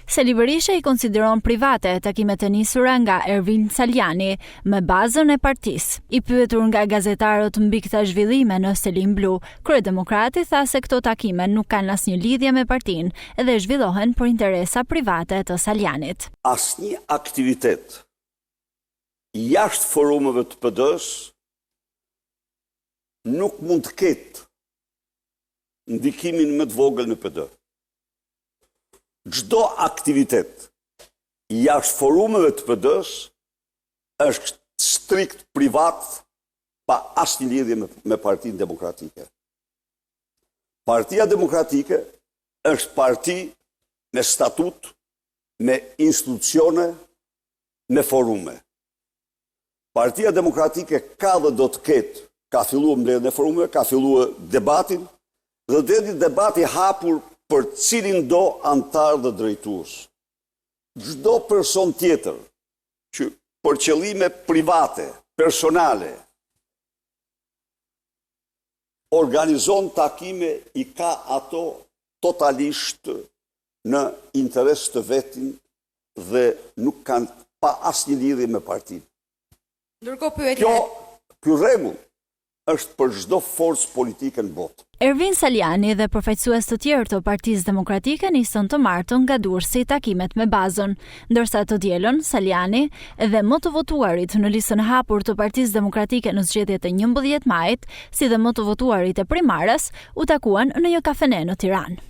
Sali Berisha I konsideron private takimet e nisura nga Ervin Saliani me bazën e partisë. I pyetur nga gazetarët mbi këta zhvillime në Selim Blu, kryedemokrati tha se këto takime nuk kanë asnjë lidhje me partinë dhe zhvillohen për interesa private të Salianit. Asnjë aktivitet jashtë forumeve të PD-s nuk mund të ketë ndikimin më të vogël në PD. Çdo aktivitet jashtë forumeve të PD-s është strikt privat pa asnjë lidhje me Partinë Demokratike. Partia Demokratike është parti me statut, me institucione, me forume. Partia Demokratike ka dhe do të ketë, ka filluar mbledhjen e forumeve, ka filluar debatin dhe deri debati hapur për cilin do antar dhe drejtues. Çdo person tjetër që për qëllime private, personale, organizon takime I ka ato totalisht në interes të vetin dhe nuk kanë pa asnjë lidhje me partinë. Ndërkohë Ky rregull është për çdo forcë politike në botë. Ervin Saliani dhe përfaqësues të tjerë të Partisë Demokratike nisën të martën nga Durrësi takimet me bazën, ndërsa të dielën Saliani dhe më të votuarit në listën e hapur të Partisë Demokratike në zgjedhjet e 11 majit, si dhe më të votuarit e primares, u takuan në një kafene në Tiranë.